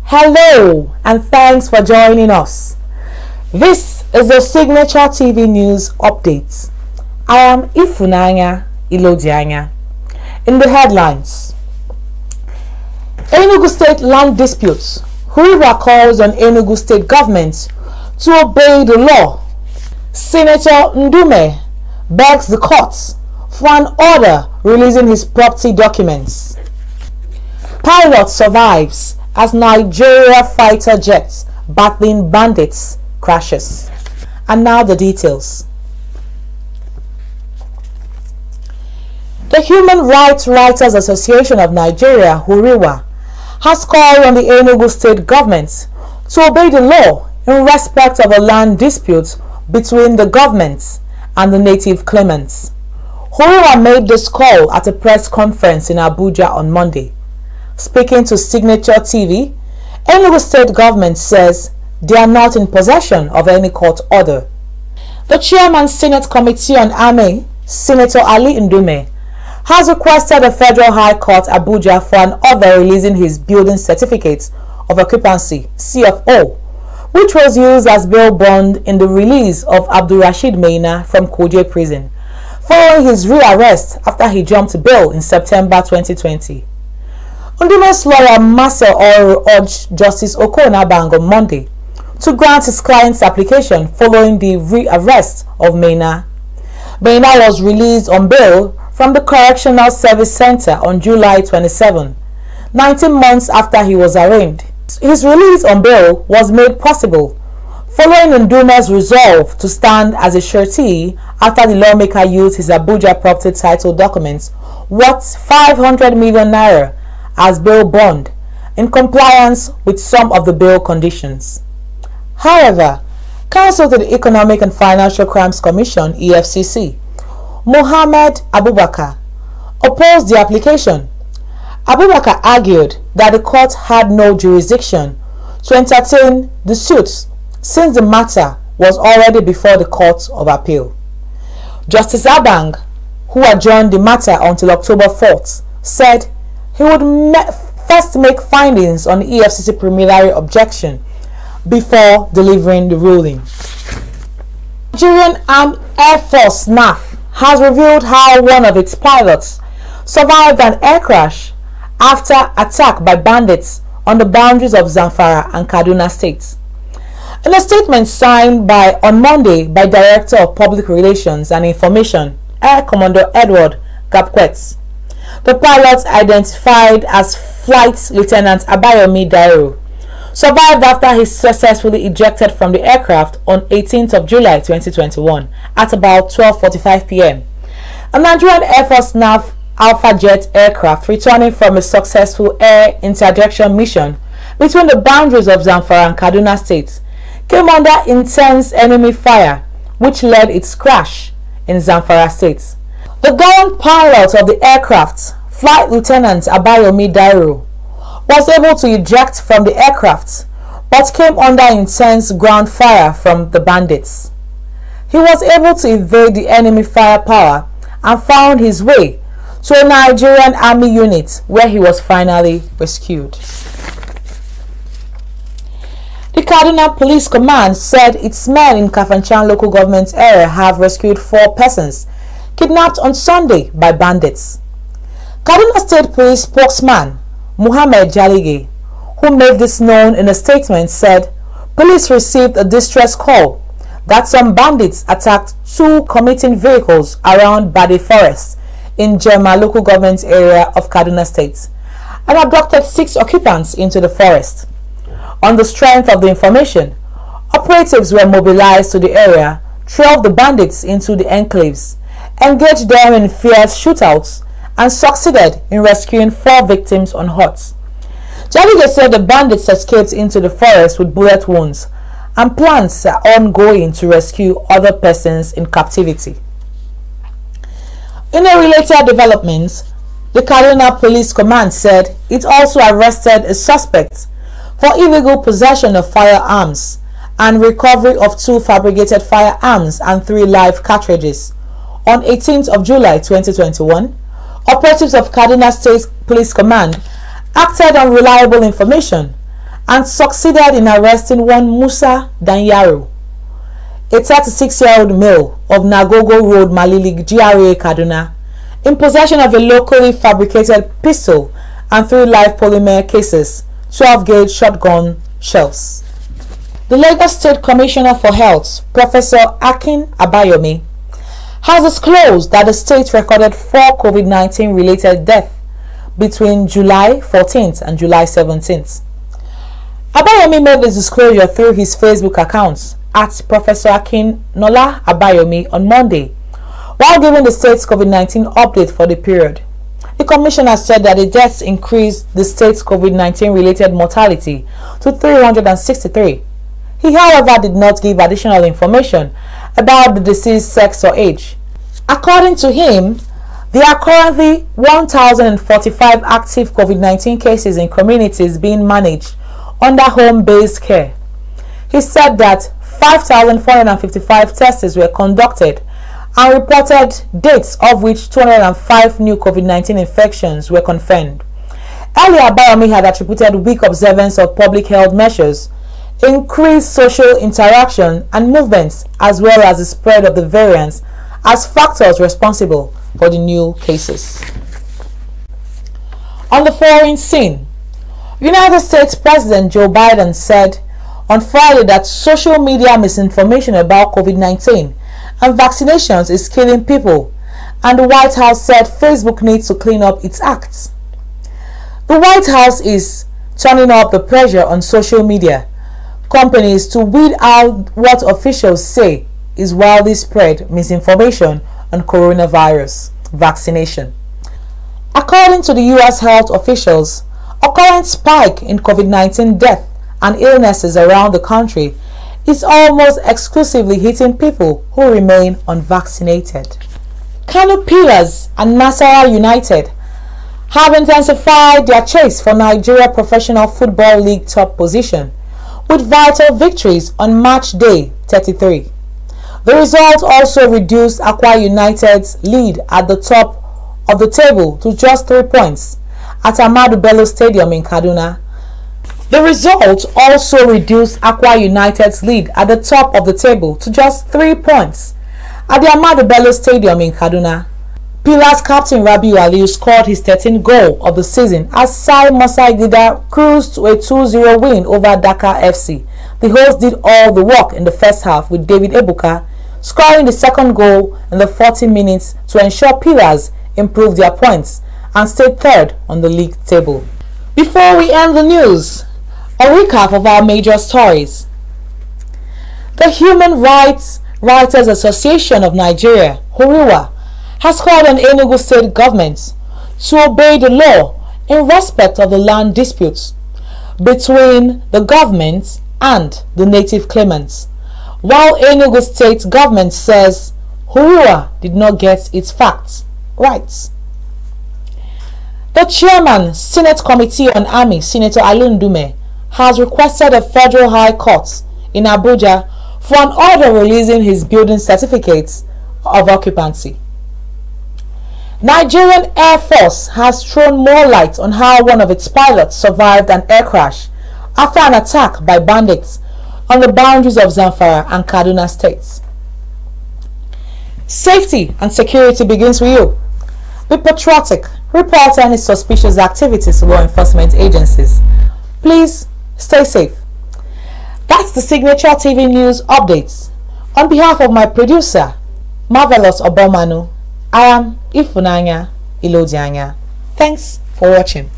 Hello and thanks for joining us. This is the Signature TV News Update. I am Ifunanya Ilodianya. In the headlines, Enugu State land disputes. HURIWA calls on Enugu State government to obey the law. Senator Ndume begs the courts for an order releasing his property documents. Pilot survives as Nigeria fighter jets battling bandits crashes. And now the details. The Human Rights Writers Association of Nigeria, HURIWA, has called on the Enugu State government to obey the law in respect of a land dispute between the government and the native claimants. HURIWA made this call at a press conference in Abuja on Monday. Speaking to Signature TV, Enugu State government says they are not in possession of any court order. The Chairman Senate Committee on Army, Senator Ali Ndume, has requested the Federal High Court Abuja for an order releasing his building certificate of occupancy, CFO, which was used as bail bond in the release of Abdul Rashid Maina from Kuje prison, following his rearrest after he jumped bail in September 2020. Ndume's lawyer Marcel urged Justice Okonabang on Monday to grant his client's application following the rearrest of Maina. Maina was released on bail from the Correctional Service Center on July 27, 19 months after he was arraigned. His release on bail was made possible following Ndume's resolve to stand as a surety after the lawmaker used his Abuja property title documents worth 500 million naira as bail bond in compliance with some of the bail conditions. However, counsel to the Economic and Financial Crimes Commission (EFCC), Mohammed Abubakar, opposed the application. Abubakar argued that the court had no jurisdiction to entertain the suits since the matter was already before the Court of Appeal. Justice Abang, who adjourned the matter until October 4th, said he would first make findings on the EFCC preliminary objection before delivering the ruling. Nigerian Air Force (NAF) has revealed how one of its pilots survived an air crash after attack by bandits on the boundaries of Zamfara and Kaduna states. In a statement signed on Monday by Director of Public Relations and Information, Air Commodore Edward Gapquet, the pilot, identified as Flight Lieutenant Abayomi Dairo, survived after he successfully ejected from the aircraft on 18th of July 2021 at about 12:45 p.m. A Nigerian Air Force NAF Alpha Jet aircraft returning from a successful air interdiction mission between the boundaries of Zamfara and Kaduna states came under intense enemy fire, which led its crash in Zamfara state. The gun pilot of the aircraft, Flight Lieutenant Abayomi Dairo, was able to eject from the aircraft but came under intense ground fire from the bandits. He was able to evade the enemy firepower and found his way to a Nigerian Army unit where he was finally rescued. The Kaduna Police Command said its men in Kafanchan local government area have rescued 4 persons kidnapped on Sunday by bandits. Kaduna State Police spokesman Muhammad Jalige, who made this known in a statement, said police received a distress call that some bandits attacked 2 commuting vehicles around Bade Forest in Jema local government area of Kaduna State and abducted 6 occupants into the forest. On the strength of the information, operatives were mobilized to the area, drove the bandits into the enclaves, engaged them in fierce shootouts, and succeeded in rescuing 4 victims unhurt. Jalige said the bandits escaped into the forest with bullet wounds, and plans are ongoing to rescue other persons in captivity. In a related development, the Kaduna Police Command said it also arrested a suspect for illegal possession of firearms and recovery of 2 fabricated firearms and 3 live cartridges. On 18th of July 2021, operatives of Kaduna State Police Command acted on reliable information and succeeded in arresting one Musa Danyaru, a 36-year-old male of Nagogo Road, Malili, GRA, Kaduna, in possession of a locally fabricated pistol and 3 live polymer cases, 12-gauge shotgun shells. The Lagos State Commissioner for Health, Professor Akin Abayomi, has disclosed that the state recorded 4 COVID-19 related deaths between July 14th and July 17th. Abayomi made this disclosure through his Facebook account at Professor Akin Nola Abayomi on Monday, while giving the state's COVID-19 update for the period. The commissioner said that the deaths increased the state's COVID-19 related mortality to 363. He, however, did not give additional information about the deceased sex or age. According to him, there are currently 1,045 active COVID-19 cases in communities being managed under home-based care. He said that 5,455 tests were conducted and reported dates, of which 205 new COVID-19 infections were confirmed. Earlier, Abayomi had attributed weak observance of public health measures, increased social interaction and movements, as well as the spread of the variants as factors responsible for the new cases. On the foreign scene, United States President Joe Biden said on Friday that social media misinformation about COVID-19 and vaccinations is killing people, and the White House said Facebook needs to clean up its acts. The White House is turning up the pressure on social media companies to weed out what officials say is widely spread misinformation on coronavirus vaccination. According to the U.S. health officials, a current spike in COVID-19 death and illnesses around the country is almost exclusively hitting people who remain unvaccinated. Kano Pillars and Nasarawa United have intensified their chase for Nigeria Professional Football League top position with vital victories on match day 33. The result also reduced Akwa Uniteds' lead at the top of the table to just 3 points at Ahmadu Bello Stadium in Kaduna. The result also reduced Akwa United's lead at the top of the table to just 3 points at the Ahmadu Bello Stadium in Kaduna. Pillars captain Rabiu Aliyu scored his 13th goal of the season as Sai Masai Gida cruised to a 2-0 win over Dakar FC. The hosts did all the work in the first half, with David Ebuka scoring the second goal in the 40 minutes to ensure Pillars improved their points and stayed third on the league table. Before we end the news, a recap of our major stories. The Human Rights Writers Association of Nigeria, HURIWA, has called on Enugu state government to obey the law in respect of the land disputes between the government and the native claimants, while Enugu state government says HURIWA did not get its facts right. The chairman, Senate Committee on Army, Senator Ali Ndume, has requested a federal high court in Abuja for an order releasing his building certificates of occupancy. Nigerian Air Force has thrown more light on how one of its pilots survived an air crash after an attack by bandits on the boundaries of Zamfara and Kaduna states. Safety and security begins with you. Be patriotic. Report any suspicious activities to law enforcement agencies. Please stay safe. That's the Signature TV News Updates. On behalf of my producer, Marvelous Obomanu, I am Ifunanya Ilodianya. Thanks for watching.